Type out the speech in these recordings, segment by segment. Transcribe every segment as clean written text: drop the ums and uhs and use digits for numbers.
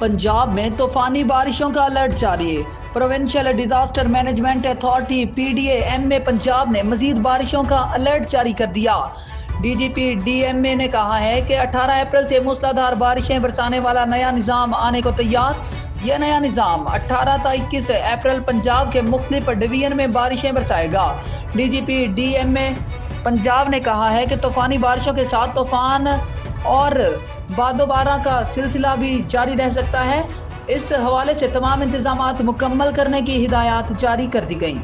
पंजाब में तूफानी बारिशों का अलर्ट जारी। Provincial disaster management authority PDAM Punjab ने मजीद बारिशों का अलर्ट जारी कर दिया। DGP DMA ने कहा है कि 18 अप्रैल से मूसलाधार बारिशें बरसाने वाला नया निज़ाम आने को तैयार। यह नया निज़ाम 18 ta 21 अप्रैल पंजाब के मुख्तलिफ डिवीजन में बारिशें बरसाएगा। DGP DMA पंजाब ने कहा है कि तूफानी बारिशों के साथ तूफान और बादोबारा का सिलसिला भी जारी रह सकता है। इस हवाले से तमाम इंतजामात मुकम्मल करने की हिदायत जारी कर दी गई।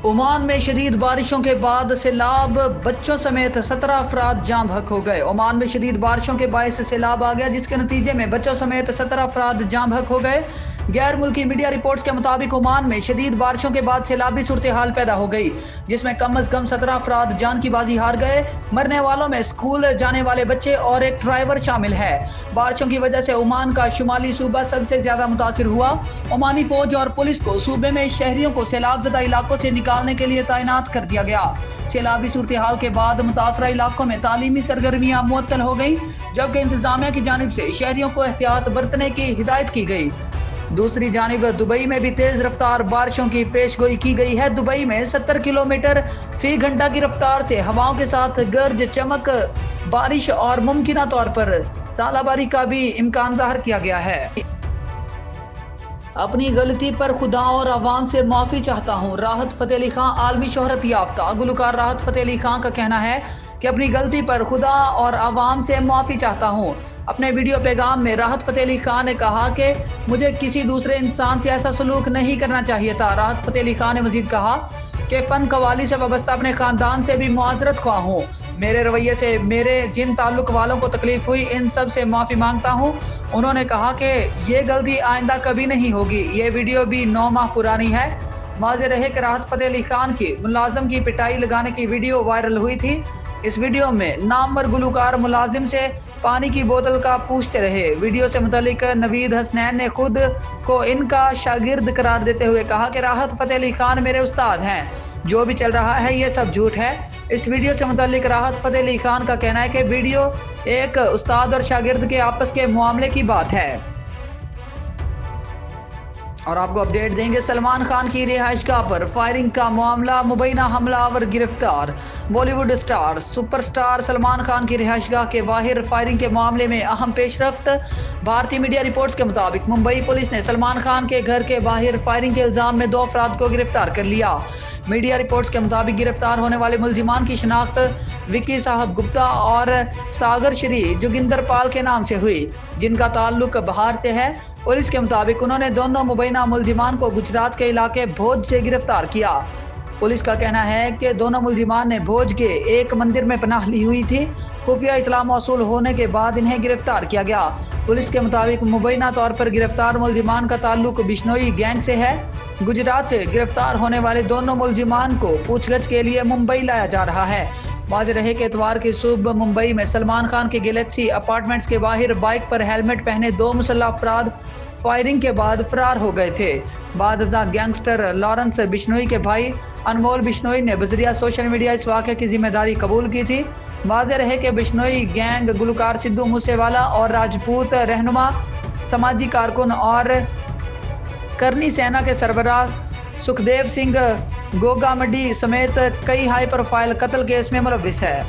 ओमान में शदीद बारिशों के बाद सैलाब, बच्चों समेत 17 अफराद जाँ बहक हो गए। ओमान में शदीद बारिशों के बायस सैलाब आ गया, जिसके नतीजे में बच्चों समेत 17 अफराद जाँ बहक हो गए। गैर मुल्की मीडिया रिपोर्ट्स के मुताबिक ओमान में शदीद बारिशों के बाद सैलाबी सूरत हाल पैदा हो गई, जिसमें कम अज कम 17 अफराद जान की बाजी हार गए। मरने वालों में स्कूल जाने वाले बच्चे और एक ड्राइवर शामिल है। बारिशों की वजह से ओमान का शुमाली सूबा सबसे ज्यादा मुतासिर हुआ। ओमानी फौज और पुलिस को सूबे में शहरियों को सैलाब ज़दा इलाकों से निकालने के लिए तैनात कर दिया गया। सैलाबी सूरत हाल के बाद मुतासरा इलाकों में तालीमी सरगर्मियां मुअत्तल हो गई, जबकि इंतजामिया की जानिब से शहरियों को एहतियात बरतने की हिदायत की गई। दूसरी जानिब दुबई में भी तेज रफ्तार बारिशों की पेशगोई की गई है। दुबई में 70 किलोमीटर फी घंटा की रफ्तार से हवाओं के साथ गरज चमक बारिश और मुमकिना तौर पर सालाबारी का भी इम्कान ज़ाहिर किया गया है। अपनी गलती पर खुदा और आवाम से माफ़ी चाहता हूँ। राहत फ़तेह अली खान आलमी शोहरत याफ्ता गुलकार राहत फ़तेह अली खान का कहना है कि अपनी गलती पर खुदा और आवाम से माफ़ी चाहता हूँ। अपने वीडियो पैगाम में राहत फ़तेह अली खान ने कहा कि मुझे किसी दूसरे इंसान से ऐसा सलूक नहीं करना चाहिए था। राहत फ़तेह अली खान ने मजीद कहा कि फ़न कवाली से वाबस्ता अपने ख़ानदान से भी मुआज़रत ख्वाह हूँ। मेरे रवैये से मेरे जिन ताल्लुक़ वालों को तकलीफ़ हुई, इन सब से माफ़ी मांगता हूँ। उन्होंने कहा कि ये गलती आइंदा कभी नहीं होगी। ये वीडियो भी 9 माह पुरानी है। वाज़ेह रहे कि राहत फ़तेह अली खान की मुलाजिम की पिटाई लगाने की वीडियो वायरल हुई थी। इस वीडियो में नामवर गुलकार मुलाजिम से पानी की बोतल का पूछते रहे। वीडियो से मुतल्लिक नवीद हसनैन ने खुद को इनका शागिर्द करार देते हुए कहा कि राहत फ़तेह अली खान मेरे उस्ताद हैं। जो भी चल रहा है ये सब झूठ है। इस वीडियो से मुतल्लिक राहत फ़तेह अली खान का कहना है कि वीडियो एक उस्ताद और शागिर्द के आपस के मामले की बात है। और आपको अपडेट देंगे, सलमान खान की रिहाइशगाह पर फायरिंग का मामला, मुबैना हमलावर गिरफ्तार। बॉलीवुड स्टार सुपरस्टार सलमान खान की रिहाइशगाह के बाहर फायरिंग के मामले में अहम पेशरफ्त। भारतीय मीडिया रिपोर्ट्स के मुताबिक मुंबई पुलिस ने सलमान खान के घर के बाहर फायरिंग के इल्जाम में 2 अफराद को गिरफ्तार कर लिया। मीडिया रिपोर्ट्स के मुताबिक गिरफ्तार होने वाले मुलजिमान की शिनाख्त विक्की साहब गुप्ता और सागर श्री जोगिंदर पाल के नाम से हुई, जिनका ताल्लुक बिहार से है। पुलिस के मुताबिक उन्होंने दोनों मुबैना मुलजिमान को गुजरात के इलाके भोज से गिरफ्तार किया। पुलिस का कहना है कि दोनों मुलजिमान ने भोज के एक मंदिर में पनाह ली हुई थी। खुफिया इतला मौसूल होने के बाद इन्हें गिरफ्तार किया गया। पुलिस के मुताबिक मुबैना तौर पर गिरफ्तार मुलजिमान का ताल्लुक बिश्नोई गैंग से है। गुजरात से गिरफ्तार होने वाले दोनों मुलजिमान को पूछगछ के लिए मुंबई लाया जा रहा है। वाज़ेह रहे कि इतवार की सुबह मुंबई में सलमान खान के गैलेक्सी अपार्टमेंट्स के बाहर बाइक पर हेलमेट पहने 2 मुसल्लह अफराद फायरिंग के बाद फरार हो गए थे। बादशाह गैंगस्टर लॉरेंस बिश्नोई के भाई अनमोल बिश्नोई ने बजरिया सोशल मीडिया इस वाक़े की जिम्मेदारी कबूल की थी। वाज़ेह रहे कि बिश्नोई गैंग गुलकार सिद्धू मूसेवाला और राजपूत रहनुमा, समाजी कारकुन और करनी सेना के सरबराह सुखदेव सिंह गोगामडी समेत कई हाई प्रोफाइल कत्ल केस में मुलव्विस है।